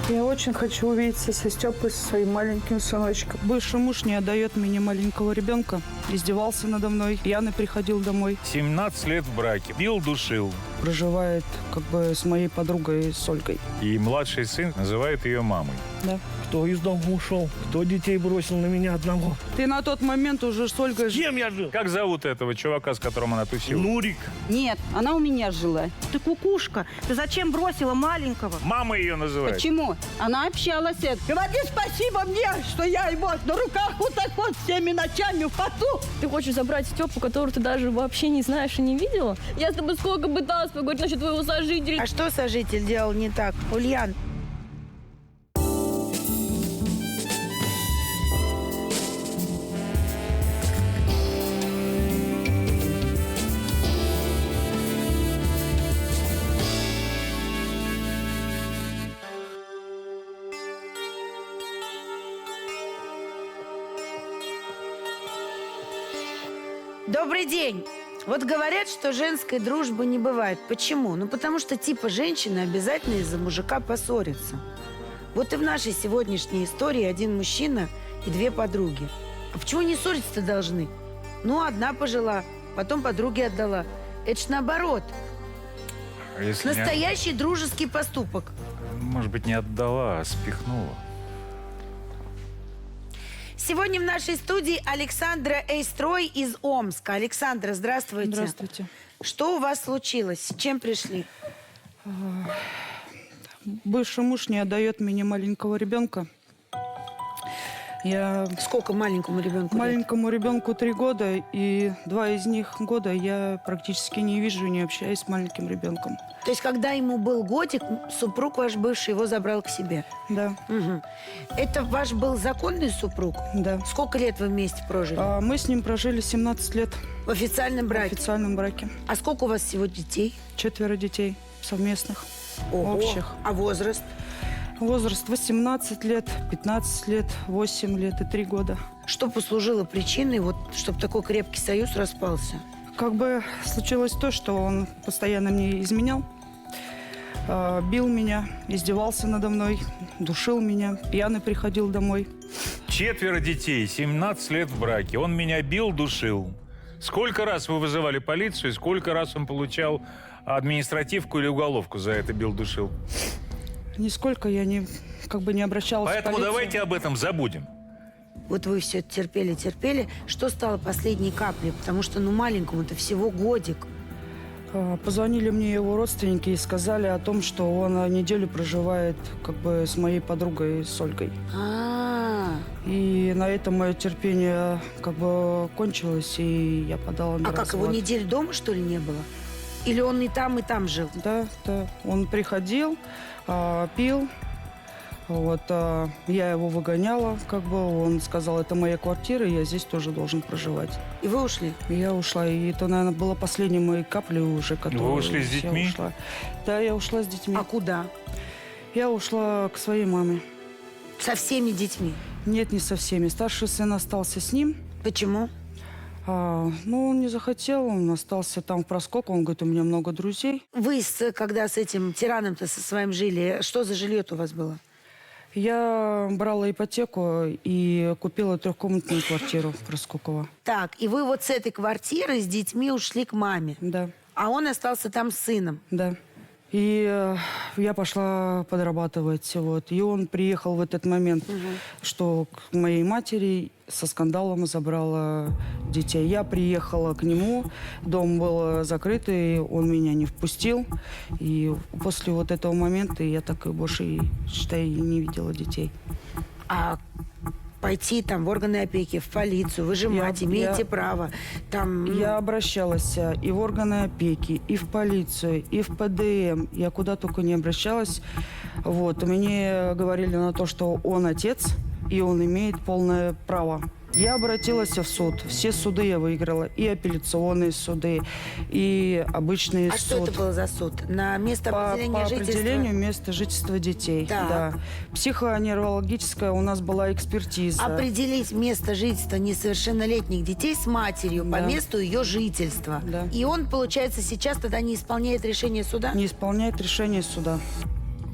Я очень хочу увидеться со Степой, со своим маленьким сыночком. Бывший муж не отдает мне маленького ребенка. Издевался надо мной. Пьяный приходил домой. 17 лет в браке. Бил, душил. Проживает как бы с моей подругой, с Ольгой. И младший сын называет ее мамой. Да. Кто из дома ушел? Кто детей бросил на меня одного? Ты на тот момент уже с Ольгой... С кем я жил? Как зовут этого чувака, с которым она тусила? Нурик. Нет, она у меня жила. Ты кукушка. Ты зачем бросила маленького? Мама ее называет. Почему? Она общалась. Говори спасибо мне, что я его на руках вот так вот всеми ночами в поту. Ты хочешь забрать Степу, которую ты даже вообще не знаешь и не видела? Я с тобой сколько пыталась поговорить насчет твоего сожителя. А что сожитель делал не так, Ульян? Добрый день. Вот говорят, что женской дружбы не бывает. Почему? Ну, потому что типа женщины обязательно из-за мужика поссорятся. Вот и в нашей сегодняшней истории один мужчина и две подруги. А почему не ссориться-то должны? Ну, одна пожила, потом подруге отдала. Это ж наоборот. А если Настоящий дружеский поступок. может быть, не отдала, а спихнула. Сегодня в нашей студии Александра Эйстрой из Омска. Александра, здравствуйте. Здравствуйте. Что у вас случилось? С чем пришли? Бывший муж не отдает мне маленького ребенка. Я Сколько маленькому ребенку? лет? маленькому ребенку 3 года, и 2 из них года я практически не вижу, не общаюсь с маленьким ребенком. То есть, когда ему был годик, супруг ваш бывший его забрал к себе? Да, Угу. Это ваш был законный супруг? да. Сколько лет вы вместе прожили? Мы с ним прожили 17 лет В официальном в браке? официальном браке. А сколько у вас всего детей? 4 детей совместных, Ого. общих. А возраст? Возраст 18 лет, 15 лет, 8 лет и 3 года. Что послужило причиной, вот, чтобы такой крепкий союз распался? Как бы случилось то, что он постоянно мне изменял, бил меня, издевался надо мной, душил меня, пьяный приходил домой. 4 детей, 17 лет в браке. Он меня бил, душил. Сколько раз вы вызывали полицию, и сколько раз он получал административку или уголовку за это бил, душил? Нисколько я не обращалась Поэтому в полицию. давайте об этом забудем. Вот вы все терпели. Что стало последней каплей? Потому что, маленькому-то всего годик. Позвонили мне его родственники и сказали о том, что он неделю проживает с моей подругой, с Ольгой. И на этом мое терпение кончилось, и я подала на А как, развод. его неделю дома, что ли, не было? Или он и там жил? Да. Он приходил, пил. Я его выгоняла, он сказал, это моя квартира, я здесь тоже должен проживать. И вы ушли? И я ушла, и это, наверное, было последней моей каплей уже, которую... Вы ушли с я детьми? ушла. Да, я ушла с детьми. А куда? Я ушла к своей маме. Со всеми детьми? Нет, не со всеми. Старший сын остался с ним. Почему? Он не захотел, он остался там в проскоку. Он говорит, у меня много друзей. Вы, когда с этим тираном-то со своим жили, что за жилье-то у вас было? Я брала ипотеку и купила 3-комнатную квартиру в Проскоково. Так, и вы вот с этой квартиры с детьми ушли к маме? Да, А он остался там с сыном? да. И я пошла подрабатывать. И он приехал в этот момент, что к моей матери со скандалом забрала детей. Я приехала к нему, дом был закрытый, он меня не впустил. И после вот этого момента я так и больше, считай, не видела детей. А пойти там в органы опеки, в полицию, вы же мать, имеете право. Там... Я обращалась и в органы опеки, и в полицию, и в ПДМ. Я куда только не обращалась. Мне говорили на то, что он отец, и он имеет полное право. Я обратилась в суд. Все суды я выиграла. И апелляционные суды, и обычный суд. А что это было за суд? На место По определения жительства? определению места жительства детей. Так. Да. Психоневрологическая у нас была экспертиза. Определить место жительства несовершеннолетних детей с матерью по Да. месту ее жительства. Да. И он, получается, сейчас тогда не исполняет решение суда? Не исполняет решение суда.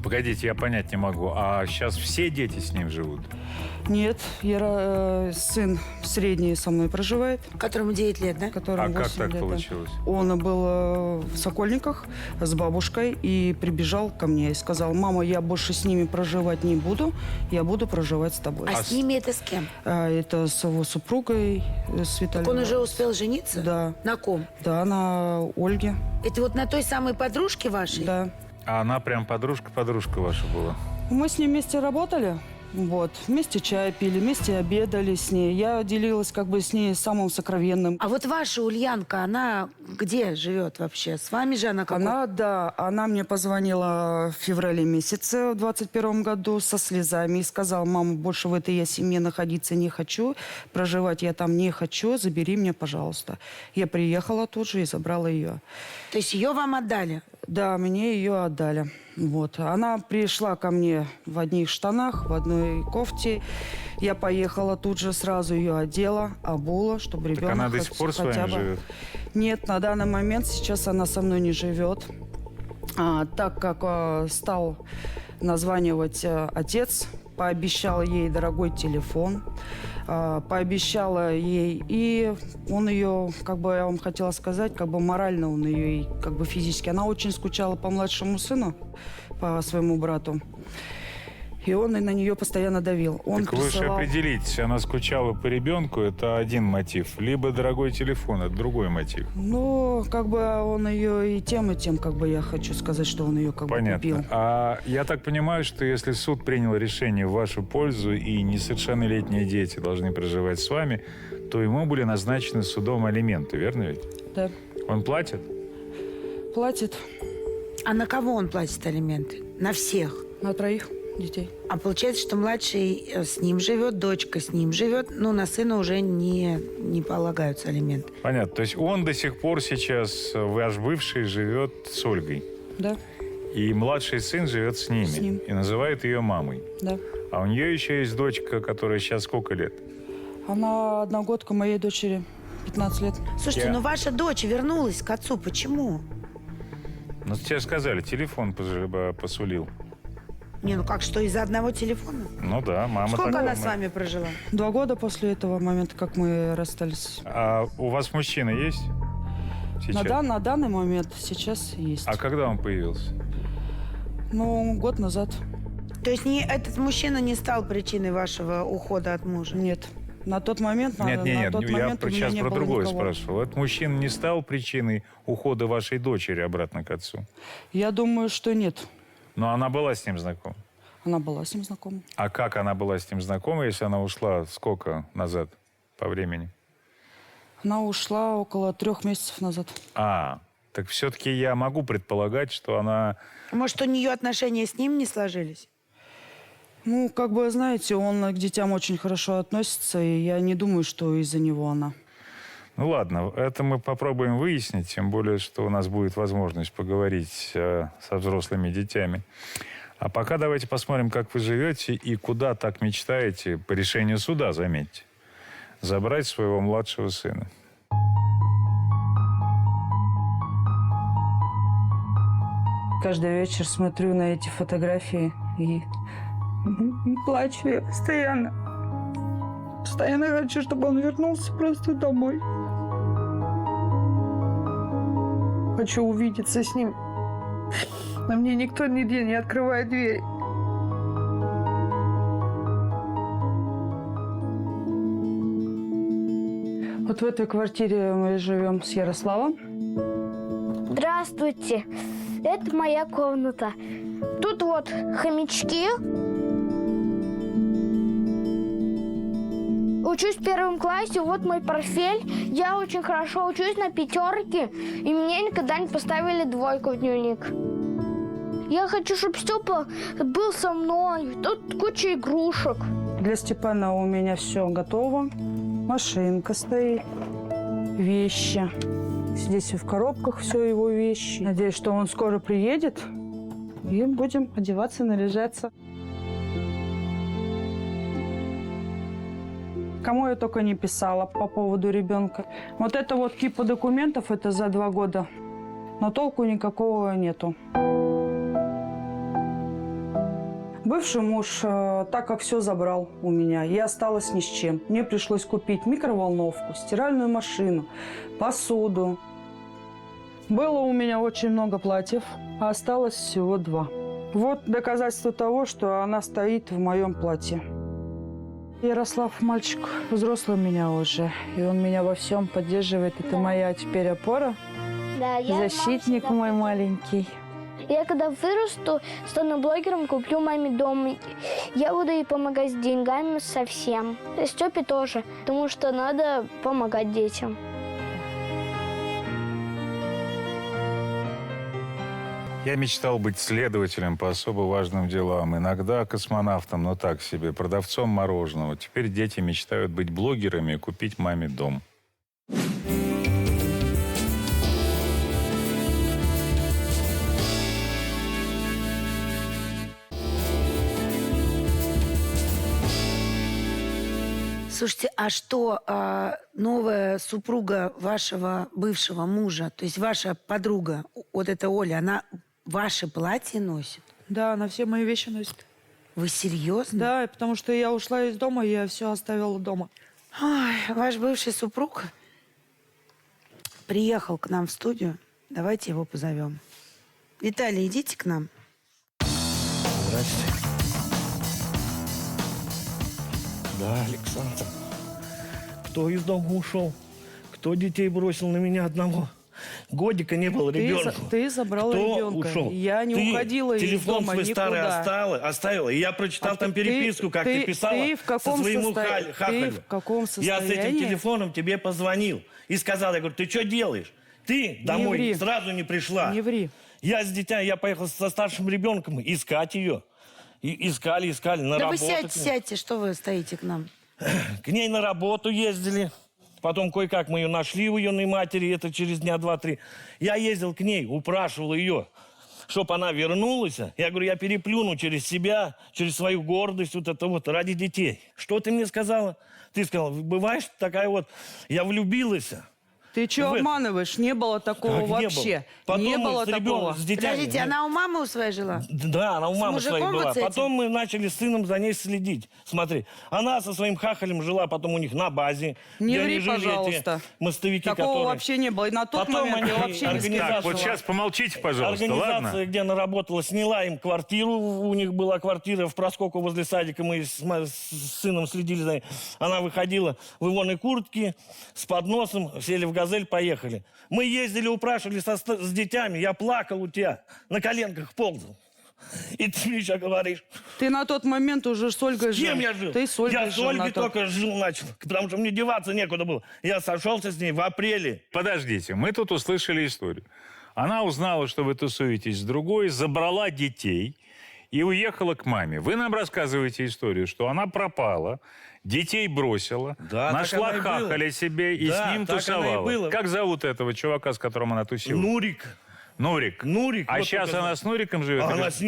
Погодите, я понять не могу. А сейчас все дети с ним живут? Нет, сын средний со мной проживает, Которому 9 лет, да? которому А как 8 так лет, да. получилось? Он был в Сокольниках с бабушкой и прибежал ко мне и сказал: мама, я больше с ними проживать не буду, я буду проживать с тобой. А с ними это с кем? Это с его супругой, с Виталием. Он уже успел жениться? Да. На ком? Да, на Ольге, Это вот на той самой подружке вашей? да. А она прям подружка ваша была? Мы с ней вместе работали, вот, вместе чай пили, вместе обедали с ней. Я делилась как бы с ней самым сокровенным. А вот ваша Ульянка, она где живет вообще? С вами же она какой? Она мне позвонила в феврале месяце в 21 году со слезами и сказала: мама, больше в этой я семье находиться не хочу, проживать я там не хочу, забери меня, пожалуйста. Я приехала тут же и забрала ее. То есть ее вам отдали? Да, мне ее отдали. Вот. Она пришла ко мне в одних штанах, в одной кофте. Я поехала тут же, сразу ее одела, обула, чтобы ребенок Так она до сих пор с вами живет? Нет, на данный момент сейчас она со мной не живет. Так как стал названивать отец, пообещал ей дорогой телефон, пообещала ей, и он ее, как бы я вам хотела сказать, как бы морально он ее, и как бы физически. Она очень скучала по младшему сыну, по своему брату. И он и на нее постоянно давил. Он Так вы же определитесь, она скучала по ребенку, это один мотив. Либо дорогой телефон, это другой мотив. Ну, как бы он ее и тем, как бы я хочу сказать, что он ее как бы Понятно. купил. А я так понимаю, что если суд принял решение в вашу пользу и несовершеннолетние дети должны проживать с вами, то ему были назначены судом алименты, верно ведь? Да. Он платит? Платит А на кого он платит алименты? На всех? на 3 детей. А получается, что младший с ним живет, дочка с ним живет, но на сына уже не полагаются алименты. Понятно. То есть он до сих пор сейчас, ваш бывший, живет с Ольгой. Да, И младший сын живет с ними. С ним. И называет ее мамой. да. А у нее еще есть дочка, которая сейчас сколько лет? Она одногодка моей дочери, 15 лет. Слушайте, Я- ну ваша дочь вернулась к отцу. Почему? Ну, тебе сказали, телефон посулил. Не, ну как, что, из-за одного телефона? Ну да, мама Сколько такая. она с вами прожила? 2 года после этого момента, как мы расстались. А у вас мужчина есть? Сейчас? На данный момент сейчас есть. А когда он появился? Ну, год назад. То есть этот мужчина не стал причиной вашего ухода от мужа? Нет. На тот момент, Нет, на тот я момент у меня сейчас не про было другое никого. спрашивал. Этот мужчина не стал причиной ухода вашей дочери обратно к отцу? Я думаю, что нет. Но она была с ним знакома. Она была с ним знакома. А как она была с ним знакома, если она ушла сколько назад по времени? Она ушла около 3 месяцев назад. Так все-таки я могу предполагать, что она... Может, у нее отношения с ним не сложились? Ну, как бы, знаете, он к детям очень хорошо относится, и я не думаю, что из-за него она. Ну ладно, это мы попробуем выяснить, тем более, что у нас будет возможность поговорить со взрослыми детьми. А пока давайте посмотрим, как вы живете и куда так мечтаете, по решению суда, заметьте, забрать своего младшего сына. Каждый вечер смотрю на эти фотографии и плачу я постоянно. Постоянно хочу, чтобы он вернулся просто домой. Хочу увидеться с ним. Но мне никто нигде не открывает дверь. Вот в этой квартире мы живем с Ярославом. Здравствуйте. Это моя комната. Тут вот хомячки. Учусь в 1 классе, вот мой портфель. Я очень хорошо учусь на 5, и мне никогда не поставили 2 в дневник. Я хочу, чтобы Степа был со мной. Тут куча игрушек. Для Степана у меня все готово. Машинка стоит, вещи. Здесь в коробках все его вещи. Надеюсь, что он скоро приедет, и будем одеваться, наряжаться. Кому я только не писала по поводу ребенка. Вот это вот кипа документов, это за 2 года. Но толку никакого нету. Бывший муж так как все забрал у меня, я осталась ни с чем. Мне пришлось купить микроволновку, стиральную машину, посуду. Было у меня очень много платьев, а осталось всего 2. Вот доказательство того, что она стоит в моем платье. Ярослав мальчик взрослый меня уже, и он меня во всем поддерживает. Это моя теперь опора, Да, я защитник мой маленький. Я когда вырасту, стану блогером, куплю маме дом. Я буду ей помогать с деньгами совсем. И Степе тоже, потому что надо помогать детям. Я мечтал быть следователем по особо важным делам. Иногда космонавтом, но так себе, продавцом мороженого. Теперь дети мечтают быть блогерами и купить маме дом. Слушайте, а что новая супруга вашего бывшего мужа, то есть ваша подруга, вот эта Оля, она ваши платья носит? Да, она все мои вещи носит. Вы серьезно? Да, потому что я ушла из дома, я все оставила дома. Ой, ваш бывший супруг приехал к нам в студию. Давайте его позовем. Виталий, идите к нам. Здрасте. Да, Александр. Кто из дома ушел? Кто детей бросил на меня одного? Годика не было ребенку. Ты забрала Кто ребенка. ушел? Я не Ты уходила из телефон дома свой никуда. старый оставила, и я прочитал А там ты- переписку, как ты писала ты в каком со своему Ты хахалю. в каком Я с этим состоянии? телефоном тебе позвонил и сказал, я говорю, ты что делаешь? Ты домой ври. сразу не пришла. Не ври. Я поехал со старшим ребенком искать ее. И искали на Да вы работу. сядьте, сядьте, что вы стоите к нам? К ней на работу ездили. Потом кое-как мы ее нашли у юной матери, это через дня 2-3. Я ездил к ней, упрашивал ее, чтобы она вернулась. Я говорю, я переплюну через себя, через свою гордость, вот это вот, ради детей. Что ты мне сказала? Ты сказала, бываешь такая вот, я влюбилась. Ты что Вы- обманываешь? Не было такого Как не вообще. было? Потом Не мы было с ребенком, такого. с детьми. Подождите, она у мамы у своей жила? Да, она у мамы мужиком своей была. вот с этим? Потом мы начали с сыном за ней следить. Смотри, она со своим хахалем жила потом у них на базе. Не где ври, они жили, пожалуйста. эти мостовики, Такого которые... вообще не было. И на тот Потом момент я они вообще не организовали- спрашивала. Так, вот сейчас помолчите, пожалуйста, Организация, ладно? где она работала, сняла им квартиру. У них была квартира в Проскоку возле садика. Мы с сыном следили за ней. Она выходила в ивонной куртке с подносом, сели в «Газель», поехали. Мы ездили, упрашивали с детьми. Я плакал у тебя, на коленках ползал. И ты мне еще говоришь. Ты на тот момент уже с Ольгой С жил. кем я жил? Ты с Ольгой Я с жил на Ольгой тот- только жил начал, потому что мне деваться некуда было. Я сошелся с ней в апреле. Подождите, мы тут услышали историю. Она узнала, что вы тусуетесь с другой, забрала детей и уехала к маме. Вы нам рассказываете историю, что она пропала, детей бросила, Да, так нашла оно и было. хахаля себе и Да, с ним так оно и тусовала. было. Как зовут этого чувака, с которым она тусила? Нурик. Нурик. Нурик. А вот сейчас только она с Нуриком живет? Она с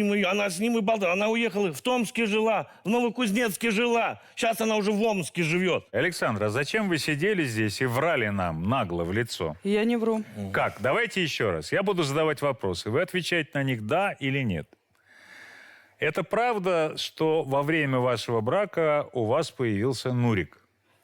ним и болтала. Она уехала в Томске жила, в Новокузнецке жила. Сейчас она уже в Омске живет. Александра, зачем вы сидели здесь и врали нам нагло в лицо? Я не вру. Как? Давайте еще раз. Я буду задавать вопросы. Вы отвечаете на них «да» или «нет». Это правда, что во время вашего брака у вас появился Нурик?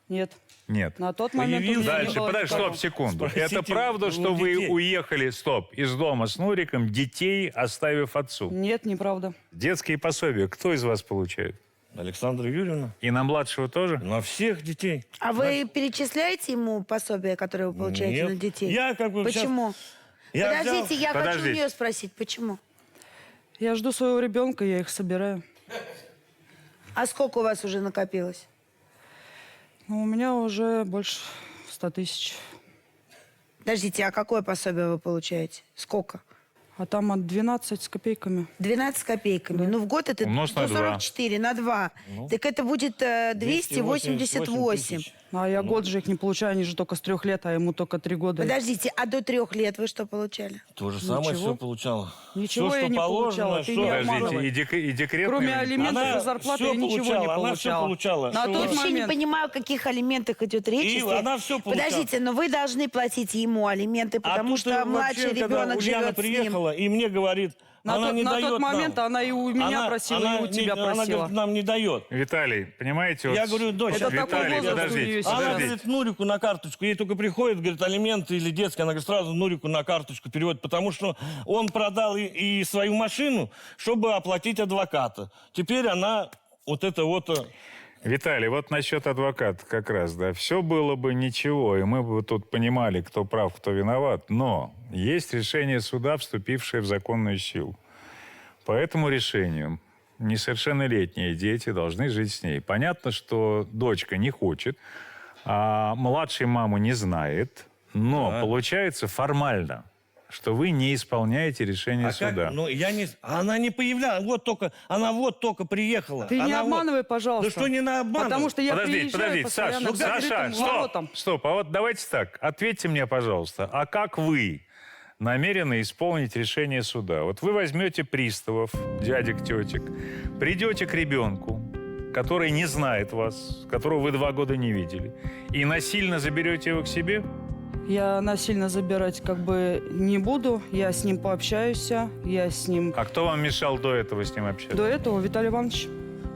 Нет. Нет. На тот момент у меня Дальше, не было подожди, никого. стоп, секунду. Спросите Это правда, у что вы детей. уехали, из дома с Нуриком, детей оставив отцу? Нет, неправда. Детские пособия кто из вас получает? Александра Юрьевна. И на младшего тоже? На всех детей. А вы перечисляете ему пособие, которое вы получаете Нет. на детей? Я как бы Почему? Я Подождите, я хочу у Подождите. нее спросить, почему? Я жду своего ребенка, я их собираю. А сколько у вас уже накопилось? Ну, у меня уже больше 100 тысяч. Подождите, а какое пособие вы получаете? Сколько? А там от 12 с копейками. 12 копейками. Ну, в год это Умножь на 144 на 2. Так это будет 288. тысяч. А я год же их не получаю, они же только с 3 лет, а ему только 3 года. Подождите, а до 3 лет вы что получали? То же самое Ничего. все получала. Ничего Все, я что не положено, получала, ты что- не Подождите, обманывай. и декретные... Кроме алиментов Она и зарплаты всё я ничего не получала, она всё получала. получала. На Что? тот Я вообще не момент... понимаю, о каких алиментах идет речь. И если- она всё получала. Подождите, но вы должны платить ему алименты, потому тут что младший вообще, когда ребенок Ульяна живет с ним. приехала и мне говорит, На она тот, не на дает тот момент нам. она и у меня Она- просила, она и у тебя Она, просила. говорит, нам не дает. Виталий, понимаете, вот... Я говорю, дочь, Это такой Виталий, возраст у подождите, нее она, сейчас. говорит, Нурику на карточку. Ей только приходит, говорит, алименты или детские. Она говорит, сразу Нурику на карточку переводит, потому что он продал и свою машину, чтобы оплатить адвоката. Теперь она вот это вот... Виталий, вот насчет адвоката как раз, да, все было бы ничего, и мы бы тут понимали, кто прав, кто виноват, но есть решение суда, вступившее в законную силу. По этому решению несовершеннолетние дети должны жить с ней. Понятно, что дочка не хочет, а младший маму не знает, но получается формально, что вы не исполняете решение суда. Как? Ну, я не... Она не появлялась. Она вот только приехала. Ты не Она обманывай, пожалуйста. Да что не обманывай? Потому что я Подождите, приезжаю Саш, постоянно к закрытым воротам. стоп, а вот давайте так, ответьте мне, пожалуйста, а как вы намерены исполнить решение суда? Вот вы возьмете приставов, дядек, тетек, придете к ребенку, который не знает вас, которого вы 2 года не видели, и насильно заберете его к себе? Я насильно забирать как бы не буду. Я с ним пообщаюсь, я с ним... А кто вам мешал до этого с ним общаться? До этого Виталий Иванович.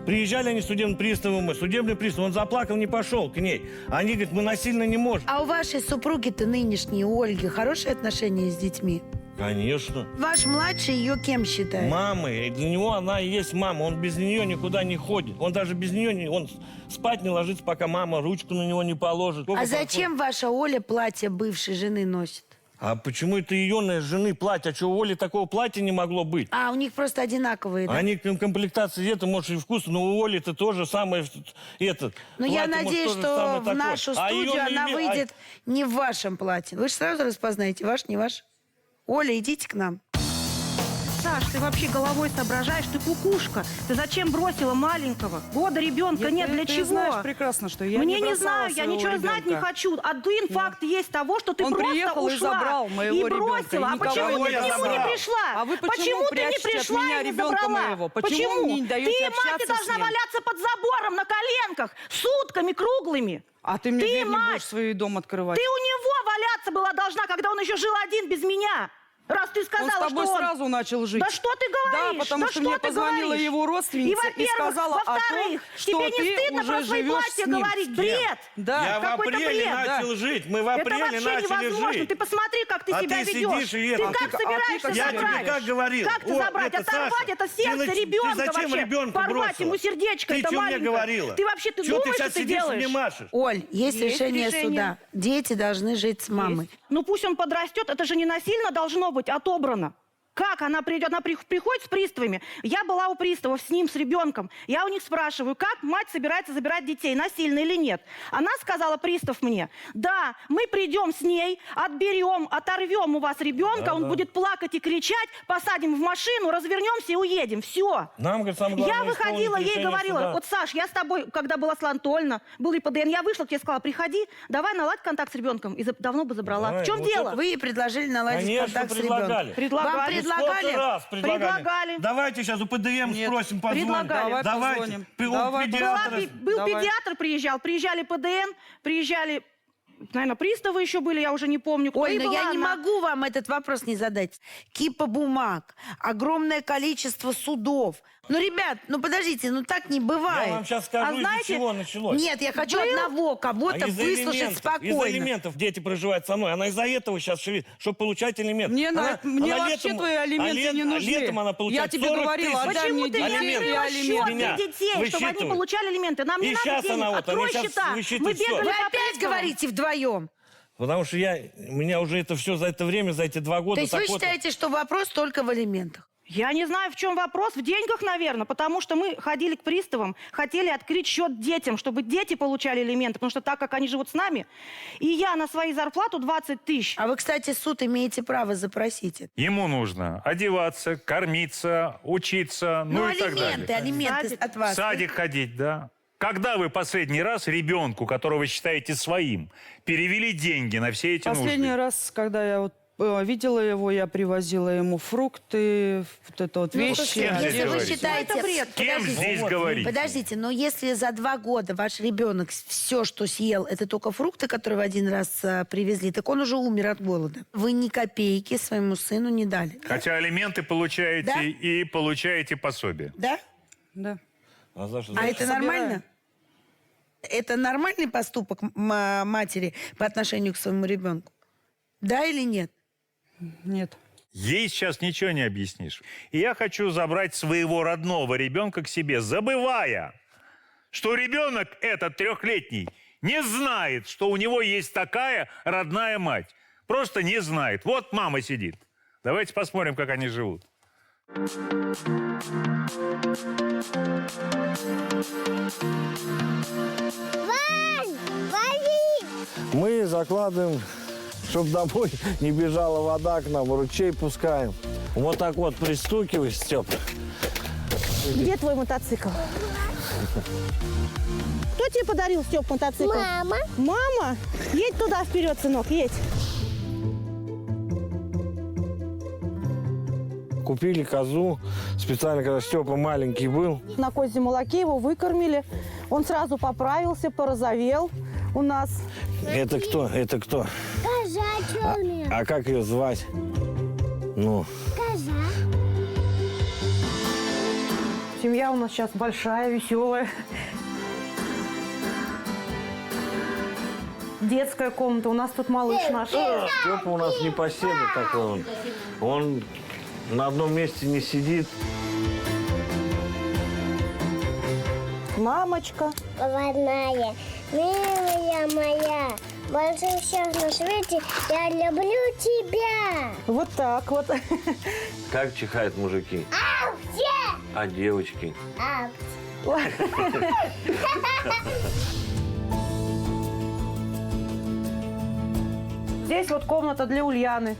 Приезжали они судебным приставом, судебный пристав, он заплакал, не пошел к ней. Они говорят, мы насильно не можем. А у вашей супруги-то нынешней, у Ольги, хорошие отношения с детьми? Конечно. Ваш младший ее кем считает? Мамы, и для него она и есть мама. Он без нее никуда не ходит. Он даже без нее не... Он спать не ложится, пока мама ручку на него не положит. А зачем ваша Оля платье бывшей жены носит? А почему это ее жены платье? А что, у Оли такого платья не могло быть? А, у них просто одинаковые, да? Они комплектации это, может, и вкусно, но у Оли это тоже самое, это. Ну, я платье, может, надеюсь, тоже что самое в такое. нашу А её студию она не- выйдет не в вашем платье. Вы же сразу распознаете, ваш, не ваш. Оля, идите к нам. Саш, ты вообще головой соображаешь, ты кукушка. Ты зачем бросила маленького? Года ребенка нет, для ты чего? знаешь прекрасно, что я Мне не не бросала знаю, я своего ничего знать не ребенка. хочу. Один факт есть того, что ты Он просто приехал и ушла забрал моего и ребенка, бросила. и А никого почему не ты к нему не забрал. пришла? А вы почему ты не прячете от пришла меня и не ребенка забрала? моего? Почему не даете Ты, мать, общаться ты должна с ним? валяться под забором на коленках сутками круглыми. А ты мне Ты, дверь не мать, будешь свой дом открывать. Ты у него валяться была должна, когда он еще жил один без меня. Раз ты Он сказала, с тобой что он... сразу начал жить. Да что ты говоришь? Да, потому Да что мне ты позвонила говоришь? его родственница и во-первых, сказала о том, во-вторых, что тебе не ты стыдно уже про свои живешь платья с ним. говорить? С кем? Бред! Да. Я в Какой-то апреле бред, начал да. жить. Мы в Это апреле вообще начали невозможно. жить. Ты посмотри, как ты А себя ты ведешь. сидишь и Ты это- как А ты собираешься как Я себя забрать? тебе как говорил. Как ты О, забрать? это Оторвать Саша. это сердце Ты ребенка зачем вообще? ребенка Порвать бросила? ему сердечко, Ты это что мне маленькое. говорила? Ты вообще, ты Чё думаешь, ты что сейчас ты сидишь и делаешь? мне машешь? Оль, есть решение решение. суда. Дети должны жить с мамой. Ну пусть он подрастет, это же не насильно должно быть отобрано. Как она придет? Она приходит с приставами. Я была у приставов с ним, с ребенком. Я у них спрашиваю, как мать собирается забирать детей, насильно или нет. Она сказала, пристав мне, да, мы придем с ней, отберем, оторвем у вас ребенка, он будет плакать и кричать, посадим в машину, развернемся и уедем. Все. Нам, говорит, самое главное, Я выходила, исполнить ей решение говорила, суда. вот, Саш, я с тобой, когда была Светлана Анатольевна, был ИПДН, я вышла к тебе, сказала, приходи, давай наладь контакт с ребенком. И давно бы забрала. Давай, в чем вот дело? Вы ей предложили наладить Конечно, контакт с предлагали. ребенком. Вам Предлагали. предлагали? Сколько раз предлагали? Предлагали. Давайте сейчас у ПДМ Нет. спросим, позвоним. Предлагали. Давай Давайте. позвоним. У Давай, педиатра. Был Давай. педиатр, приезжали ПДН, приезжали, наверное, приставы еще были, я уже не помню. кто. Оль, И но была я не она. могу вам этот вопрос не задать. Кипа бумаг, огромное количество судов. Ну, ребят, ну подождите, ну так не Я бывает. вам сейчас скажу, А из-за знаете- чего началось. Нет, я хочу одного, кого-то из-за выслушать элементов, спокойно. Из-за элементов дети проживают со мной. Она из-за этого сейчас шевелит, чтобы получать элемент. Мне вообще летом- твои алименты не нужны. летом она получает Я тебе 40 говорила, тысяч. отдай Почему мне ты не детей и открыла алименты. счет для детей, чтобы они Высчитывай. получали алименты? Нам не И надо щас денег, она вот, открой она щас счета. высчитывает Мы всё. бегали Вы по опять приставам. говорите вдвоем. Потому что у меня уже это все за это время, за эти 2 года. То есть вы так вот- считаете, что вопрос только в алиментах? Я не знаю, в чем вопрос. В деньгах, наверное, потому что мы ходили к приставам, хотели открыть счет детям, чтобы дети получали алименты, потому что так как они живут с нами, и я на свою зарплату 20 тысяч. А вы, кстати, суд имеете право запросить это. Ему нужно одеваться, кормиться, учиться, ну, и так далее. алименты Садик. от В вас. садик ходить, да. Когда вы последний раз ребенку, которого вы считаете своим, перевели деньги на все эти Последний нужды? раз, когда я вот видела его, я привозила ему фрукты, вот это вот вещи. кем здесь Если вы говорите? считаете... Это бред. Кем здесь говорить? Подождите, но если за 2 года ваш ребенок все, что съел, это только фрукты, которые вы один раз привезли, так он уже умер от голода. Вы ни копейки своему сыну не дали. Хотя алименты получаете Да? и получаете пособие. Да? Да. А за что? А это нормально? Это нормальный поступок матери по отношению к своему ребенку? Да или нет? Нет. Ей сейчас ничего не объяснишь. И я хочу забрать своего родного ребенка к себе, забывая, что ребенок этот 3-летний не знает, что у него есть такая родная мать. Просто не знает. Вот мама сидит. Давайте посмотрим, как они живут. Мы закладываем, чтобы домой не бежала вода к нам, ручей пускаем. Вот так вот пристукивай, Степ. Где твой мотоцикл? Кто тебе подарил, Степ, мотоцикл? Мама. Мама? Едь туда вперед, сынок, едь. Купили козу специально, когда Степа маленький был. На козьем молоке его выкормили. Он сразу поправился, порозовел у нас. Это кто? Это кто? Коза черная. А как ее звать? Ну, Коза. Семья у нас сейчас большая, веселая. Детская комната. У нас тут малыш наш. Степа у нас непоседа такой. Он на одном месте не сидит. Мамочка. Родная, милая моя, больше всех на свете я люблю тебя. Вот так вот. Как чихают мужики? А девочки? Здесь вот комната для Ульяны.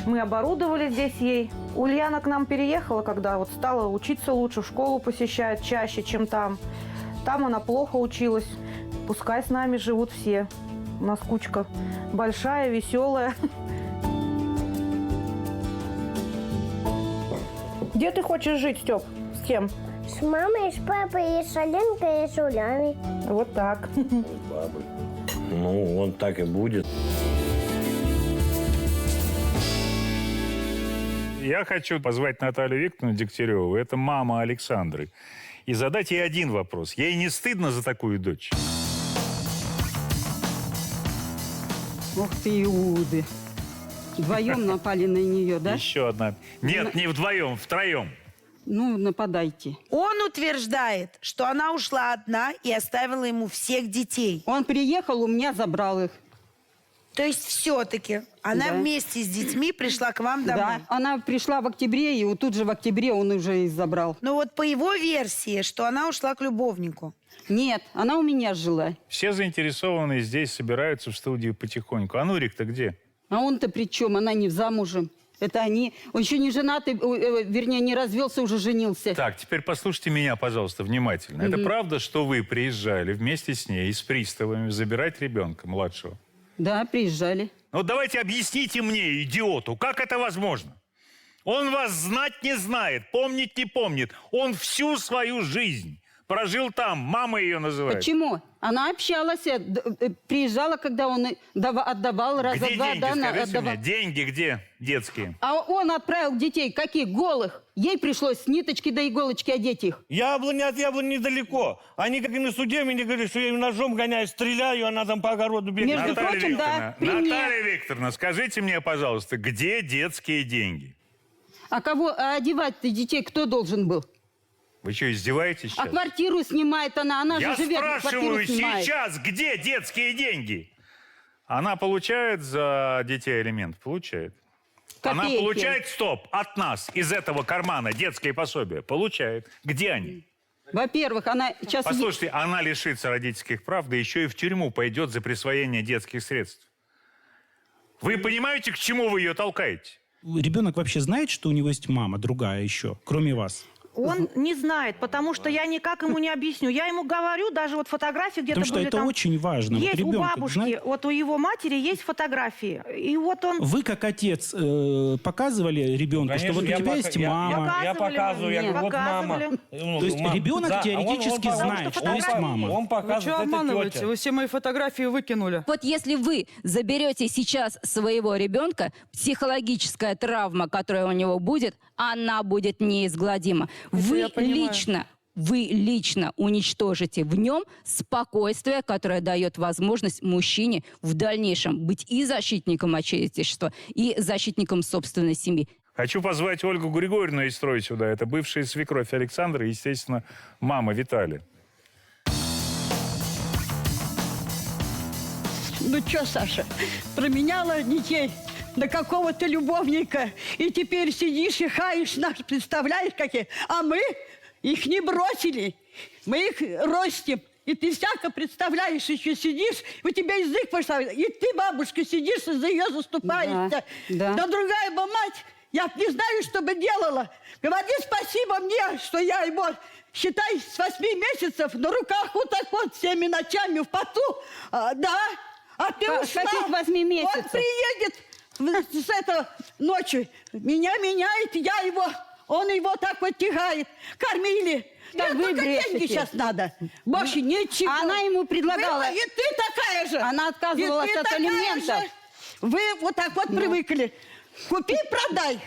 Мы оборудовали здесь ей. Ульяна к нам переехала, когда вот стала учиться лучше, в школу посещает чаще, чем там. Там она плохо училась. Пускай с нами живут все. У нас кучка большая, веселая. Где ты хочешь жить, Степ? С кем? С мамой, с папой, и с Алинкой, и с Уляной. Вот так. Ну, он так и будет. Я хочу позвать Наталью Викторовну Дегтяреву, это мама Александры, и задать ей один вопрос. Ей не стыдно за такую дочь? Ух ты, Иуды. Вдвоем напали на нее, да? Еще одна. Нет, не вдвоем, втроем. Ну, нападайте. Он утверждает, что она ушла одна и оставила ему всех детей. Он приехал, у меня забрал их. То есть все-таки она Да. вместе с детьми пришла к вам домой. Да, она пришла в октябре, и вот тут же в октябре он уже их забрал. Но вот по его версии, что она ушла к любовнику. Нет, она у меня жила. Все заинтересованные здесь собираются в студию потихоньку. А Нурик-то где? А он-то при чем? Она не замужем. Это они. Он еще не женатый, вернее, не развелся, уже женился. Так, теперь послушайте меня, пожалуйста, внимательно. Это правда, что вы приезжали вместе с ней и с приставами забирать ребенка младшего? Да, приезжали. Ну, давайте объясните мне, идиоту, как это возможно? Он вас знать не знает, помнить не помнит. Он всю свою жизнь прожил там, мама ее называет. Почему? Она общалась, приезжала, когда он отдавал раза Где два. деньги, Да, скажите отдавал. мне, деньги где детские? А он отправил детей, каких, голых? Ей пришлось с ниточки до иголочки одеть их. Яблони от яблони недалеко. Они, как и на суде, мне говорят, что я ее ножом гоняю, стреляю, она там по огороду бегает. Между прочим, да, при мне. Наталья Викторовна, скажите мне, пожалуйста, где детские деньги? А кого одевать-то детей кто должен был? Вы что, издеваетесь сейчас? А квартиру снимает она Я же живет, спрашиваю квартиру снимает. сейчас, где детские деньги? Она получает за детей алимент? Получает. Она Копейки. получает, от нас, из этого кармана, детские пособия? Получает. Где они? Во-первых, она сейчас... Послушайте, она лишится родительских прав, да еще и в тюрьму пойдет за присвоение детских средств. Вы понимаете, к чему вы ее толкаете? Ребенок вообще знает, что у него есть мама, другая еще, кроме вас? Он не знает, потому что я никак ему не объясню. Я ему говорю, даже вот фотографии где-то Потому что были это там. очень важно. Вот Есть у ребенок бабушки, знает. вот у его матери есть фотографии. И вот он... Вы, как отец, показывали ребенку, что вот у тебя есть мама? Я показываю, я говорю, вот мама. То есть ребенок теоретически знает, что есть мама. Он Вы показывает, что это обманываете? тетя. Вы все мои фотографии выкинули. Вот если вы заберете сейчас своего ребенка, психологическая травма, которая у него будет, она будет неизгладима. я понимаю. Вы лично уничтожите в нем спокойствие, которое дает возможность мужчине в дальнейшем быть и защитником отечества, и защитником собственной семьи. Хочу позвать Ольгу Григорьевну из строя сюда. Это бывшая свекровь Александра и, естественно, мама Виталия. Ну что, Саша, променяла детей на какого-то любовника, и теперь сидишь и хаешь нас, представляешь, какие? А мы их не бросили, мы их ростим. И ты всяко представляешь, еще сидишь, у тебя язык пошел, и ты, бабушка, сидишь и за ее заступаешься. Да. Но другая бы мать, я не знаю, что бы делала. Говори спасибо мне, что я его, считай, с 8 месяцев на руках вот так вот всеми ночами в поту, да. А ты ушла. Каких 8 месяцев? Он приедет с этого ночью, меня меняет, я его, он его так вот тягает. Кормили. Так Мне вы только брешете. деньги сейчас надо. Больше ничего. Она ему предлагала. И ты такая же. Она отказывалась И ты от такая алиментов. же. Вы вот так вот привыкли. Купи, продай.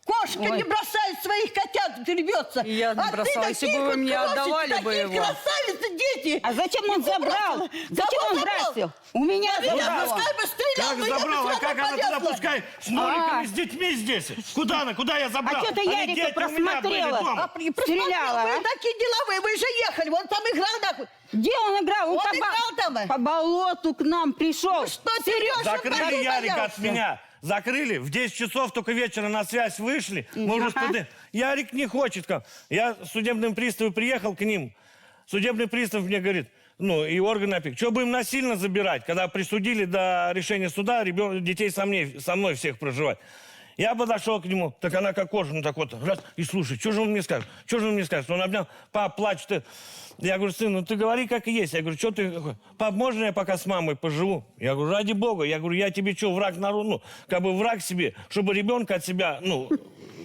Кошка не бросает своих котят, рвется. И я не бросала. Если бы вы мне отдавали бы его. Красавицы, дети. А зачем он забрал? Зачем он бросил? У меня забрал. Пускай бы стрелял, Как но я бы забрал? А всё как равно она туда полезла. пускает? С ноликами, с детьми здесь. Куда она? Куда я забрал? А что ты Они Ярика дети у меня были просмотрела? дома. Стреляла, Вы а? такие деловые, вы же ехали, он там играл нахуй. Где он играл? Он играл там. по болоту к нам пришел. Ну что ты идешь, он Закрыли такой Ярика от боялся. меня. Закрыли. В 10 часов только вечера на связь вышли. Мы уже Ярик не хочет. Я с судебным приставом приехал к ним. Судебный пристав мне говорит, ну, и органы опеки. Что будем насильно забирать, когда присудили до решения суда детей со мной всех проживать? Я подошел к нему, так она как кожа, ну так вот, раз, и слушай, что же он мне скажет? Что же он мне скажет? Он обнял, пап, плачет. Я говорю, сын, ну ты говори как и есть. Я говорю, что ты, пап, можно я пока с мамой поживу? Я говорю, ради бога. Я говорю, я тебе что, враг народу? Ну, как бы враг себе, чтобы ребенка от себя, ну,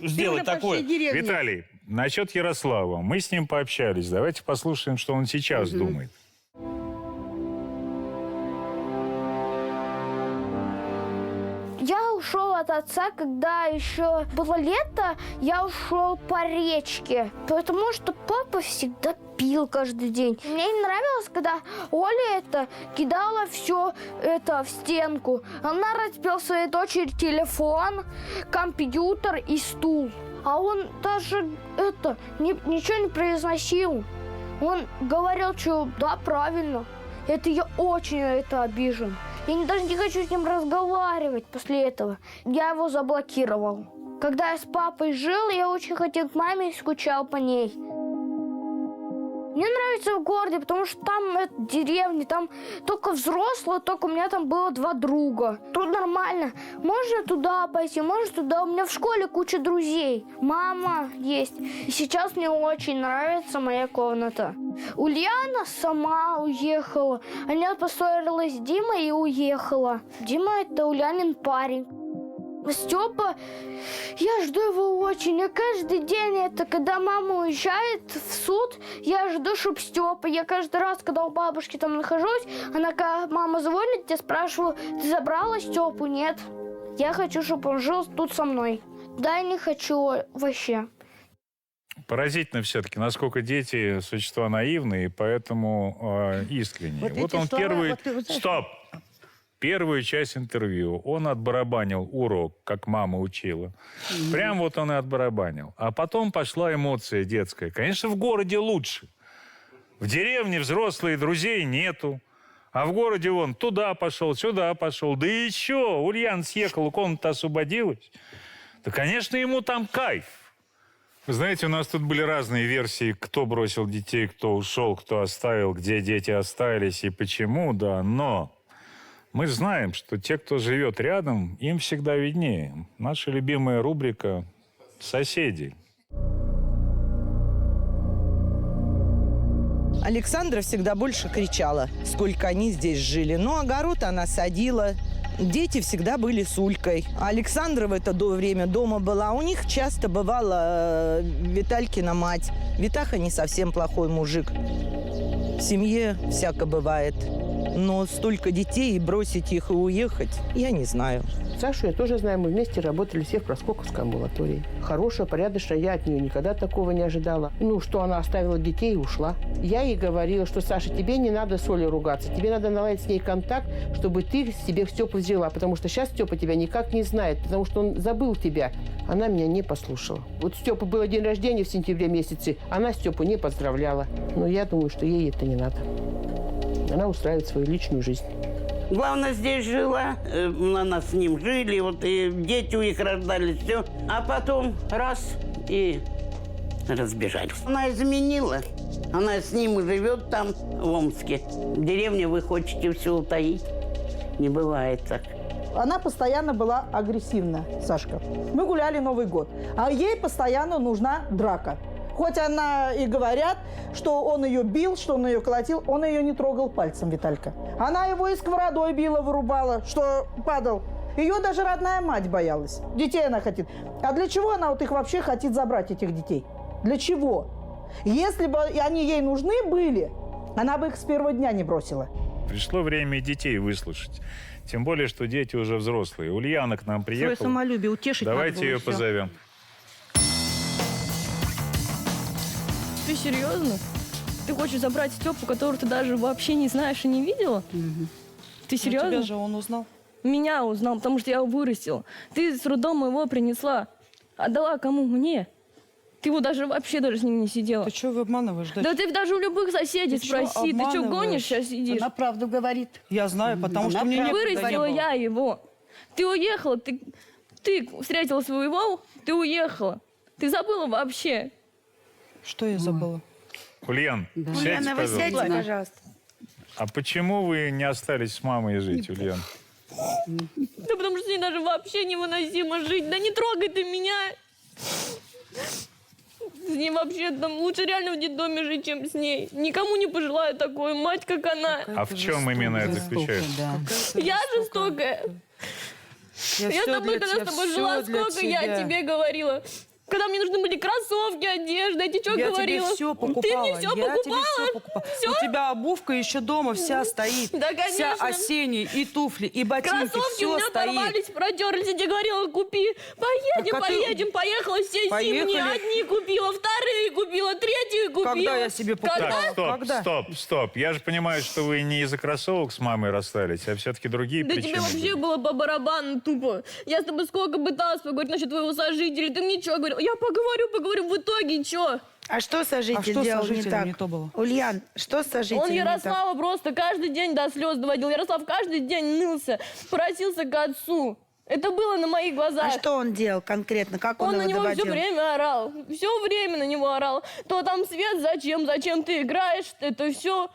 сделать такое. Виталий, насчет Ярослава. Мы с ним пообщались. Давайте послушаем, что он сейчас думает. Я ушел от отца, когда еще было лето, я ушел по речке, потому что папа всегда пил каждый день. Мне не нравилось, когда Оля это кидала все это в стенку. Она разбила своей дочери телефон, компьютер и стул. А он даже ничего не произносил. Он говорил, что да, правильно. Это я очень обижен. Я даже не хочу с ним разговаривать после этого. Я его заблокировал. Когда я с папой жил, я очень хотел к маме и скучал по ней. Мне нравится в городе, потому что там деревня, там только взрослые, только у меня там было 2 друга. Тут нормально. Можно туда пойти, можно туда. У меня в школе куча друзей. Мама есть. И сейчас мне очень нравится моя комната. Ульяна сама уехала. Она поссорилась с Димой и уехала. Дима – это Ульянин парень. Степа, я жду его очень. Я каждый день, когда мама уезжает в суд, я жду, чтоб Степа. Я каждый раз, когда у бабушки там нахожусь, когда мама звонит, я спрашиваю, ты забрала Степу? Нет. Я хочу, чтобы он жил тут со мной. Да, я не хочу вообще. Поразительно все-таки, насколько дети существа наивные, и поэтому искренние. Вот он первый... Стоп! Первую часть интервью он отбарабанил урок, как мама учила. Прям вот он и отбарабанил. А потом пошла эмоция детская. Конечно, в городе лучше. В деревне взрослые друзей нету. А в городе он туда пошел, сюда пошел. Да и еще, Ульян съехал, комната освободилась. Да, конечно, ему там кайф. Вы знаете, у нас тут были разные версии, кто бросил детей, кто ушел, кто оставил, где дети остались и почему, да. Но мы знаем, что те, кто живет рядом, им всегда виднее. Наша любимая рубрика «Соседи». Александра всегда больше кричала, сколько они здесь жили. Но огород она садила. Дети всегда были с Улькой. А Александра в это время дома была. У них часто бывала Виталькина мать. Витаха не совсем плохой мужик. В семье всяко бывает. Но столько детей, и бросить их и уехать, я не знаю. Сашу я тоже знаю, мы вместе работали все в Проскоковской амбулатории. Хорошая, порядочная, я от нее никогда такого не ожидала. Что она оставила детей и ушла. Я ей говорила, что, Саша, тебе не надо с Олей ругаться, тебе надо наладить с ней контакт, чтобы ты себе Степу взяла, потому что сейчас Степа тебя никак не знает, потому что он забыл тебя. Она меня не послушала. Вот Степа было день рождения в сентябре месяце, она Степу не поздравляла. Но я думаю, что ей это не надо. Она устраивает свою личную жизнь. Главное, здесь жила, она с ним жили, вот и дети у них рождались, все. А потом раз и разбежались. Она изменила. Она с ним и живет там, в Омске. В деревне вы хотите все утаить. Не бывает так. Она постоянно была агрессивна, Сашка. Мы гуляли Новый год, а ей постоянно нужна драка. Хоть она и говорят, что он ее бил, что он ее колотил, он ее не трогал пальцем, Виталька. Она его и сковородой била, вырубала, что падал. Ее даже родная мать боялась. Детей она хотит. А для чего она вот их вообще хотит забрать, этих детей? Для чего? Если бы они ей нужны были, она бы их с первого дня не бросила. Пришло время и детей выслушать. Тем более, что дети уже взрослые. Ульяна к нам приехала. Свое самолюбие утешить надо было. Давайте ее позовем. Ты серьезно? Ты хочешь забрать Степу, которого ты даже вообще не знаешь и не видела? Ты серьезно? Тебя же он узнал. Меня узнал, потому что я его вырастила. Ты с роддома его принесла. Отдала кому? Мне. Ты его даже вообще с ним не сидела. Ты что, вы обманываешь? Да ты даже у любых соседей спроси. Ты что, гонишь сейчас сидишь? Она правду говорит. Я знаю, потому что Она мне некогда не Вырастила было. я его. Ты уехала, ты встретила своего, ты уехала. Ты забыла вообще. Что я забыла? Ульян, Ульяна, вы сядьте, пожалуйста. А почему вы не остались с мамой жить, Ульян? Да потому что с ней даже вообще невыносимо жить. Да не трогай ты меня. С ней вообще там лучше реально в детдоме жить, чем с ней. Никому не пожелаю такой мать, как она. А в чем именно это заключается? Я жестокая. Я с тобой, когда с тобой жила, сколько я тебе говорила. Когда мне нужны были кроссовки, одежда, я тебе что говорила? Тебе все покупала. Ты мне все покупала? Все? У тебя обувка еще дома вся стоит. Да, конечно. Вся осенняя, и туфли, и ботинки, Кроссовки все у меня стоит. порвались, протерлись. Я тебе говорила, купи. Поедем. Поехала все зимние. Одни купила, вторые купила, третьи купила. Когда я себе покупала? Так, стоп. Я же понимаю, что вы не из-за кроссовок с мамой расстались, а все-таки другие Да причины тебе вообще были. было по барабану тупо. Я с тобой сколько пыталась поговорить насчет твоего сожителя. Ты мне что говорил? Я поговорю, в итоге что? А что сожитель делал не так? не то было? Ульян, что сожитель Он не так? Ярослава просто каждый день до слез доводил. Ярослав каждый день нылся, просился к отцу. Это было на моих глазах. А что он делал конкретно? Как он Он на его него доводил? все время орал. Все время на него орал. То там свет, зачем ты играешь, это все.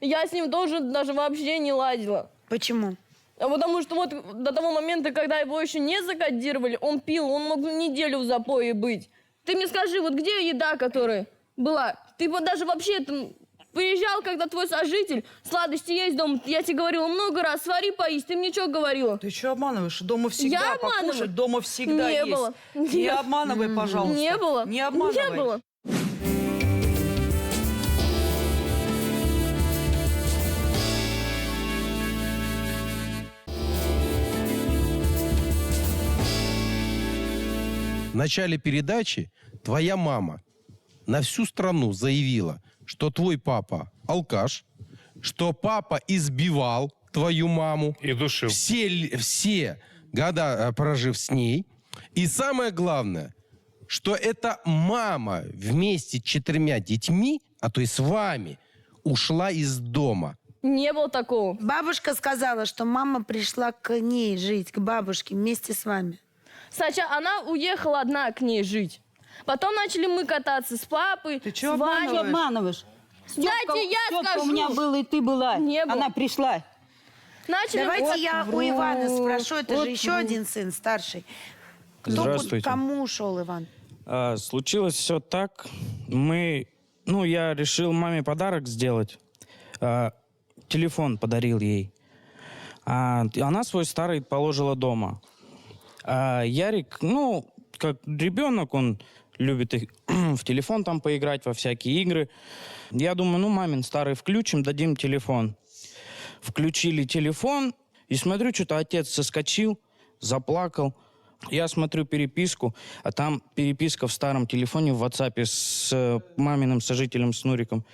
Я с ним тоже даже вообще не ладила. Почему? Потому что вот до того момента, когда его еще не закодировали, он пил, он мог неделю в запое быть. Ты мне скажи, вот где еда, которая была? Ты вот даже вообще там приезжал, когда твой сожитель, сладости есть дома, я тебе говорила много раз, свари, поесть, ты мне что говорила? Ты что обманываешь? Дома всегда Я обманываю? покушать, дома всегда Не есть. было. Не Нет. обманывай, пожалуйста. Не было. Не обманывай. Не было. В начале передачи твоя мама на всю страну заявила, что твой папа алкаш, что папа избивал твою маму. И душил. Все года прожив с ней. И самое главное, что эта мама вместе с 4 детьми, а то есть с вами, ушла из дома. Не было такого. Бабушка сказала, что мама пришла к ней жить, к бабушке, вместе с вами. Сначала она уехала одна к ней жить. Потом начали мы кататься с папой, Ты с что Ваней. Обманываешь. Дайте я скажу. у меня был, и ты была. Не было. Она пришла. Начали Давайте я у Ивана спрошу, это же еще один. один сын старший. Здравствуйте. Кому ушел Иван? Случилось все так. Мы Ну, я решил маме подарок сделать. Телефон подарил ей. Она свой старый положила дома. Ярик, ну, как ребенок, он любит в телефон там поиграть, во всякие игры. Я думаю, ну, мамин старый включим, дадим телефон. Включили телефон, и смотрю, что-то отец соскочил, заплакал. Я смотрю переписку, а там переписка в старом телефоне в WhatsApp с маминым сожителем, с Нуриком.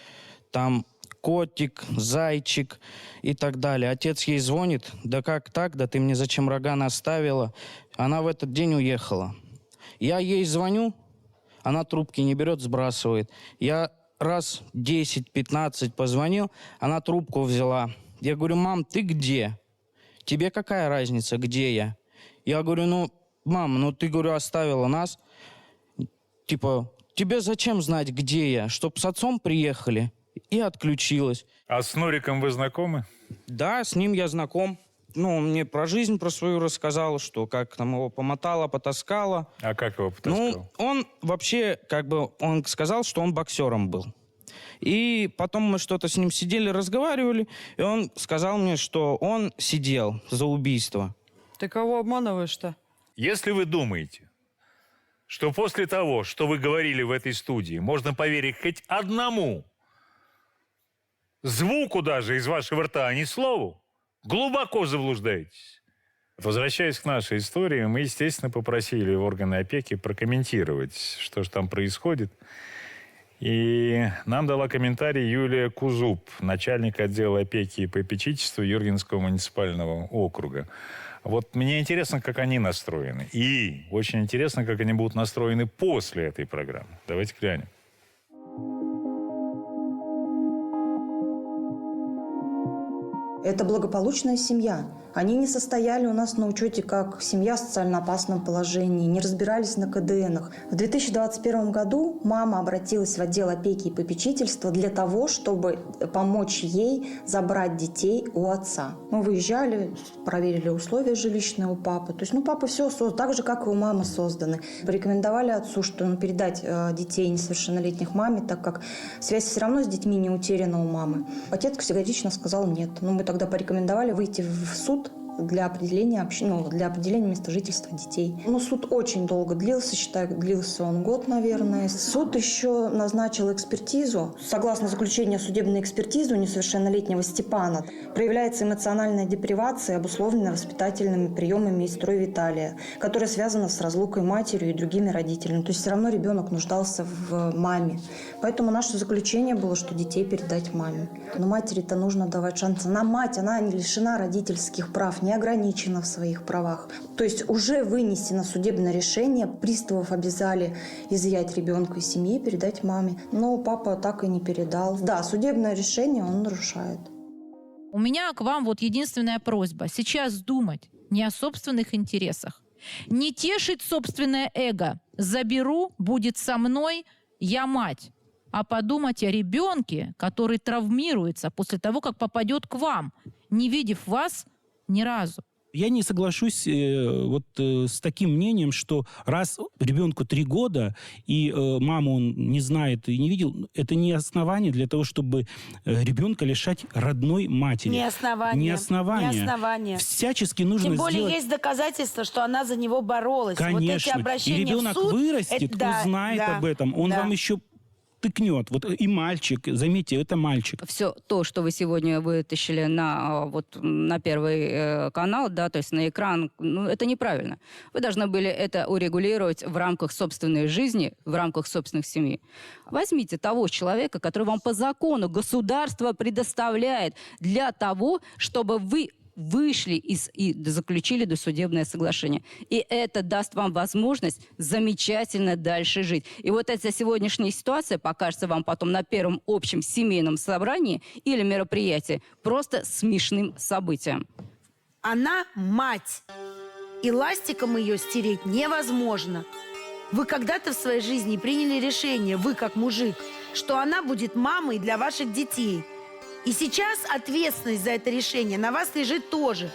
Там котик, зайчик и так далее. Отец ей звонит, да как так, да ты мне зачем рога наставила? Она в этот день уехала. Я ей звоню, она трубки не берет, сбрасывает. Я раз 10-15 позвонил, она трубку взяла. Я говорю, мам, ты где? Тебе какая разница, где я? Я говорю, ну, мам, ну ты, говорю, оставила нас. Типа, тебе зачем знать, где я? Чтоб с отцом приехали. И отключилась. А с Нуриком вы знакомы? Да, с ним я знаком. Ну, он мне про жизнь про свою рассказал, что как там его помотало, потаскало. А как его потаскал? Ну, он вообще, как бы, он сказал, что он боксером был. И потом мы что-то с ним сидели, разговаривали, и он сказал мне, что он сидел за убийство. Ты кого обманываешь-то? Если вы думаете, что после того, что вы говорили в этой студии, можно поверить хоть одному звуку даже из вашего рта, а не слову, глубоко заблуждаетесь. Возвращаясь к нашей истории, мы, естественно, попросили органы опеки прокомментировать, что же там происходит. И нам дала комментарий Юлия Кузуб, начальник отдела опеки и попечительства Юргенского муниципального округа. Вот мне интересно, как они настроены. И очень интересно, как они будут настроены после этой программы. Давайте глянем. Это благополучная семья. Они не состояли у нас на учете как семья в социально опасном положении, не разбирались на КДНах. В 2021 году мама обратилась в отдел опеки и попечительства для того, чтобы помочь ей забрать детей у отца. Мы выезжали, проверили условия жилищные у папы. То есть, папа все создал, так же, как и у мамы созданы. Порекомендовали отцу, что передать детей несовершеннолетних маме, так как связь все равно с детьми не утеряна у мамы. Отец категорично сказал нет. Мы тогда порекомендовали выйти в суд для определения, для определения места жительства детей. Суд очень долго длился, считаю, длился он год, наверное. Суд еще назначил экспертизу. Согласно заключению судебной экспертизы у несовершеннолетнего Степана проявляется эмоциональная депривация, обусловленная воспитательными приемами из строя Виталия, которая связана с разлукой матерью и другими родителями. То есть все равно ребенок нуждался в маме. Поэтому наше заключение было, что детей передать маме. Но матери-то нужно давать шанс. Она мать, она не лишена родительских прав, не ограничена в своих правах. То есть уже вынесено судебное решение, приставов обязали изъять ребенка из семьи и передать маме. Но папа так и не передал. Да, судебное решение он нарушает. У меня к вам единственная просьба. Сейчас думать не о собственных интересах, не тешить собственное эго. Заберу, будет со мной, я мать. А подумать о ребенке, который травмируется после того, как попадет к вам, не видев вас ни разу. Я не соглашусь с таким мнением, что раз ребенку 3 года, и маму он не знает и не видел, это не основание для того, чтобы ребенка лишать родной матери. Не основание. Не основание. Не основание. Всячески нужно Тем более сделать... есть доказательства, что она за него боролась. Конечно. Вот эти обращения и ребенок в суд, вырастет, узнает об этом. Он вам еще тыкнет. И мальчик, заметьте, это мальчик. Все то, что вы сегодня вытащили на первый канал, да, то есть на экран, это неправильно. Вы должны были это урегулировать в рамках собственной жизни, в рамках собственных семей. Возьмите того человека, который вам по закону государство предоставляет для того, чтобы вы вышли и заключили досудебное соглашение. И это даст вам возможность замечательно дальше жить. И вот эта сегодняшняя ситуация покажется вам потом на первом общем семейном собрании или мероприятии просто смешным событием. Она мать. И ластиком ее стереть невозможно. Вы когда-то в своей жизни приняли решение, вы как мужик, что она будет мамой для ваших детей. И сейчас ответственность за это решение на вас лежит тоже.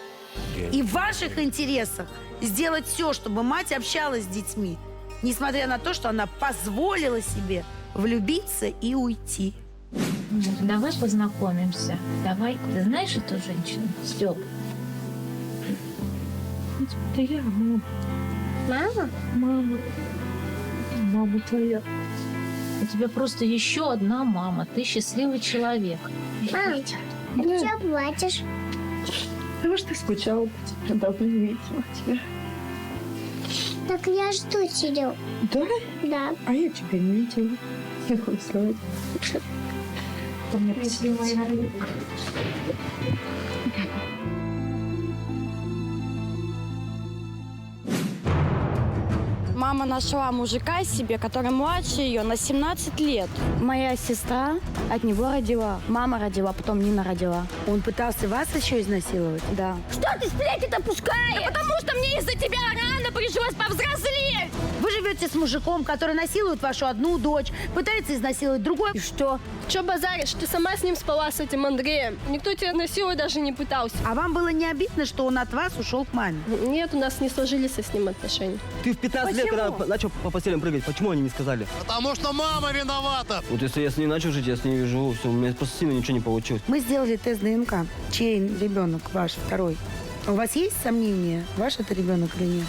И в ваших интересах сделать все, чтобы мать общалась с детьми, несмотря на то, что она позволила себе влюбиться и уйти. Давай познакомимся. Давай. Ты знаешь эту женщину? Стёп. Это я, мама. Мама? Мама. Мама твоя. У тебя просто еще одна мама. Ты счастливый человек. Мам, ты что плачешь? Потому что скучала по тебе, давно не видела тебя. Так я жду тебя. Да? Да. А я тебя не видела. Я хочу. Мама нашла мужика себе, который младше ее на 17 лет. Моя сестра от него родила. Мама родила, потом Нина родила. Он пытался вас еще изнасиловать? Да. Что ты сплетни-то пускаешь? Да потому что мне из-за тебя рано пришлось повзрослеть. Вы живете с мужиком, который насилует вашу одну дочь, пытается изнасиловать другой. И что? Че базаришь? Ты сама с ним спала, с этим Андреем. Никто тебя насиловать даже не пытался. А вам было не обидно, что он от вас ушел к маме? Нет, у нас не сложились с ним отношения. Ты в 15 лет, когда начал по постелям прыгать, почему они не сказали? Потому что мама виновата. Вот если я с ней начал жить, я с ней живу, все, у меня просто сильно ничего не получилось. Мы сделали тест ДНК. Чей ребенок ваш второй? У вас есть сомнения, ваш это ребенок или нет?